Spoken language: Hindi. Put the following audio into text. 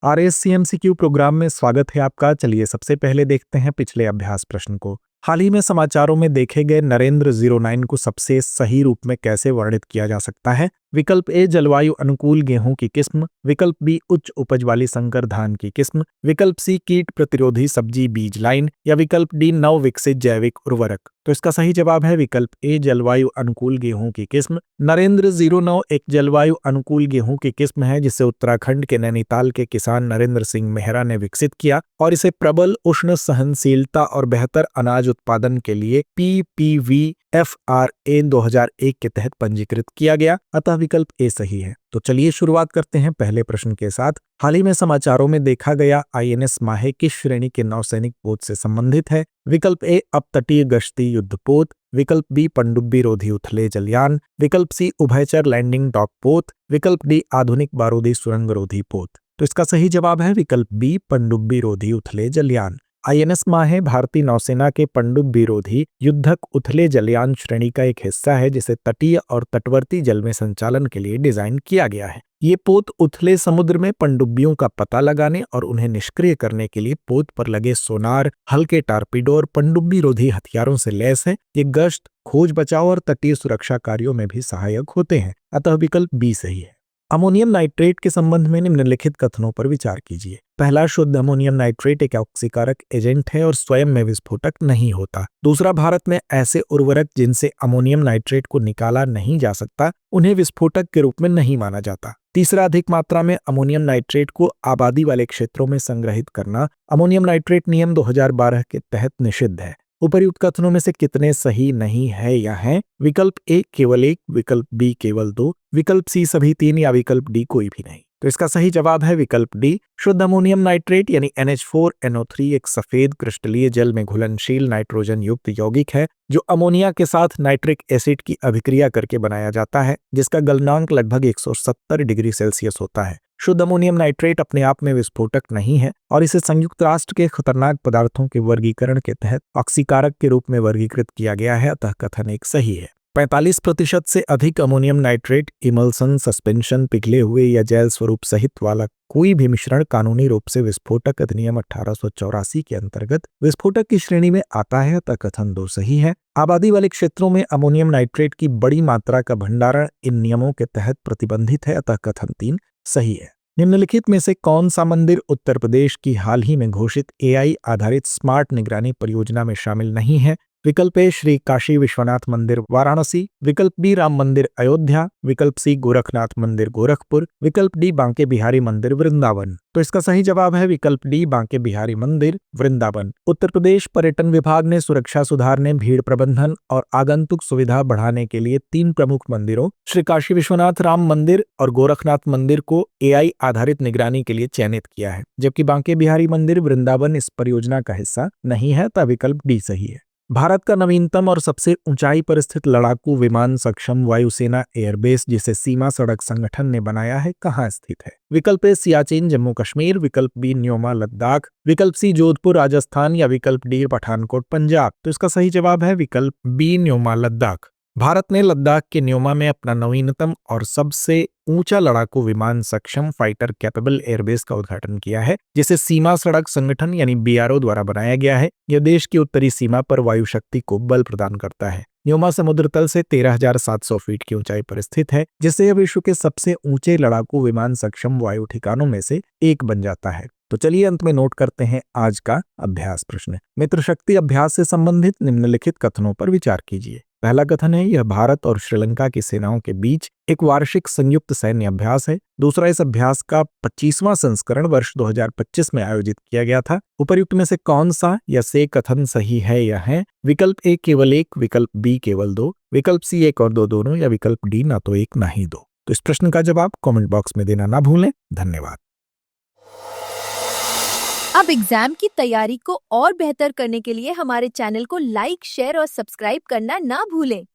RAS CMCQ प्रोग्राम में स्वागत है आपका। चलिए सबसे पहले देखते हैं पिछले अभ्यास प्रश्न को। हाल ही में समाचारों में देखे गए नरेंद्र 09 को सबसे सही रूप में कैसे वर्णित किया जा सकता है? विकल्प ए जलवायु अनुकूल गेहूं की किस्म, विकल्प बी उच्च उपज वाली संकर धान की किस्म, विकल्प सी कीट प्रतिरोधी सब्जी बीज लाइन या विकल्प डी नव विकसित जैविक उर्वरक। तो इसका सही जवाब है विकल्प ए जलवायु अनुकूल गेहूं की किस्म। नरेंद्र 09 एक जलवायु अनुकूल गेहूं की किस्म है जिसे उत्तराखंड के नैनीताल के किसान नरेंद्र सिंह मेहरा ने विकसित किया और इसे प्रबल उष्ण सहनशीलता और बेहतर अनाज उत्पादन के लिए PPV-FRA 2001 के तहत पंजीकृत किया गया, अतः विकल्प ए सही है। तो चलिए शुरुआत करते हैं पहले प्रश्न के साथ। हाल ही में समाचारों में देखा गया INS माहे किस श्रेणी के नौसैनिक पोत से संबंधित है? विकल्प ए अपतटीय गश्ती युद्धपोत, विकल्प बी पनडुब्बी रोधी उथले जलयान, विकल्प सी उभयचर लैंडिंग डॉक पोत, विकल्प डी आधुनिक बारूदी सुरंग रोधी पोत। तो इसका सही जवाब है विकल्प बी पनडुब्बी रोधी उथले जलयान। INS माहे भारतीय नौसेना के पनडुब्बी रोधी युद्धक उथले जलयान श्रेणी का एक हिस्सा है जिसे तटीय और तटवर्ती जल में संचालन के लिए डिजाइन किया गया है। ये पोत उथले समुद्र में पनडुब्बियों का पता लगाने और उन्हें निष्क्रिय करने के लिए पोत पर लगे सोनार, हल्के टारपीडो और पनडुब्बी रोधी हथियारों से लैस है। ये गश्त, खोज बचाव और तटीय सुरक्षा कार्यों में भी सहायक होते हैं, अतः विकल्प बी सही है। अमोनियम नाइट्रेट के संबंध में निम्नलिखित कथनों पर विचार कीजिए। पहला, शुद्ध अमोनियम नाइट्रेट एक ऑक्सीकारक एजेंट है और स्वयं में विस्फोटक नहीं होता। दूसरा, भारत में ऐसे उर्वरक जिनसे अमोनियम नाइट्रेट को निकाला नहीं जा सकता उन्हें विस्फोटक के रूप में नहीं माना जाता। तीसरा, अधिक मात्रा में अमोनियम नाइट्रेट को आबादी वाले क्षेत्रों में संग्रहित करना अमोनियम नाइट्रेट नियम 2012 के तहत निषिद्ध है। उपर्युक्त कथनों में से कितने सही नहीं है या हैं? विकल्प ए केवल एक, विकल्प बी केवल दो, विकल्प सी सभी तीन या विकल्प डी कोई भी नहीं। तो इसका सही जवाब है विकल्प डी। शुद्ध अमोनियम नाइट्रेट यानी NH4NO3 एक सफेद क्रिस्टलीय जल में घुलनशील नाइट्रोजन युक्त यौगिक है जो अमोनिया के साथ नाइट्रिक एसिड की अभिक्रिया करके बनाया जाता है, जिसका गलनांक लगभग 170 डिग्री सेल्सियस होता है। शुद्ध अमोनियम नाइट्रेट अपने आप में विस्फोटक नहीं है और इसे संयुक्त राष्ट्र के खतरनाक पदार्थों के वर्गीकरण के तहत ऑक्सीकारक के रूप में वर्गीकृत किया गया है, अतः कथन एक सही है। 45% से अधिक अमोनियम नाइट्रेट इमल्सन, सस्पेंशन, पिघले हुए या जेल स्वरूप सहित वाला कोई भी मिश्रण कानूनी रूप से विस्फोटक अधिनियम 1884 के अंतर्गत विस्फोटक की श्रेणी में आता है, अतः कथन दो सही है। आबादी वाले क्षेत्रों में अमोनियम नाइट्रेट की बड़ी मात्रा का भंडारण इन नियमों के तहत प्रतिबंधित है, अतः कथन 3 सही है। निम्नलिखित में से कौन सा मंदिर उत्तर प्रदेश की हाल ही में घोषित AI आधारित स्मार्ट निगरानी परियोजना में शामिल नहीं है? विकल्प ए श्री काशी विश्वनाथ मंदिर वाराणसी, विकल्प बी राम मंदिर अयोध्या, विकल्प सी गोरखनाथ मंदिर गोरखपुर, विकल्प डी बांके बिहारी मंदिर वृंदावन। तो इसका सही जवाब है विकल्प डी बांके बिहारी मंदिर वृंदावन। उत्तर प्रदेश पर्यटन विभाग ने सुरक्षा सुधारने, भीड़ प्रबंधन और आगंतुक सुविधा बढ़ाने के लिए 3 प्रमुख मंदिरों श्री काशी विश्वनाथ राम मंदिर और गोरखनाथ मंदिर को AI आधारित निगरानी के लिए चयनित किया है, जबकि बांके बिहारी मंदिर वृंदावन इस परियोजना का हिस्सा नहीं है, तब विकल्प डी सही है। भारत का नवीनतम और सबसे ऊंचाई पर स्थित लड़ाकू विमान सक्षम वायुसेना एयरबेस जिसे सीमा सड़क संगठन ने बनाया है कहाँ स्थित है? विकल्प ए सियाचिन जम्मू कश्मीर, विकल्प बी न्योमा लद्दाख, विकल्प सी जोधपुर राजस्थान या विकल्प डी पठानकोट पंजाब। तो इसका सही जवाब है विकल्प बी न्योमा लद्दाख। भारत ने लद्दाख के न्योमा में अपना नवीनतम और सबसे ऊंचा लड़ाकू विमान सक्षम फाइटर कैपेबल एयरबेस का उद्घाटन किया है, जिसे सीमा सड़क संगठन यानी BRO द्वारा बनाया गया है। यह देश की उत्तरी सीमा पर वायु शक्ति को बल प्रदान करता है। न्योमा समुद्र तल से 13,700 फीट की ऊंचाई पर स्थित है, जिससे यह विश्व के सबसे ऊंचे लड़ाकू विमान सक्षम वायु ठिकानों में से एक बन जाता है। तो चलिए अंत में नोट करते हैं आज का अभ्यास प्रश्न। मित्र शक्ति अभ्यास से संबंधित निम्नलिखित कथनों पर विचार कीजिए। पहला कथन है, यह भारत और श्रीलंका की सेनाओं के बीच एक वार्षिक संयुक्त सैन्य अभ्यास है। दूसरा, इस अभ्यास का 25वां संस्करण वर्ष 2025 में आयोजित किया गया था। उपर्युक्त में से कौन सा या से कथन सही है या है? विकल्प ए केवल एक, विकल्प बी केवल दो, विकल्प सी एक और दो दोनों या विकल्प डी ना तो एक ना ही दो। तो इस प्रश्न का जवाब कमेंट बॉक्स में देना ना भूलें। धन्यवाद। अब एग्जाम की तैयारी को और बेहतर करने के लिए हमारे चैनल को लाइक, शेयर और सब्सक्राइब करना ना भूलें।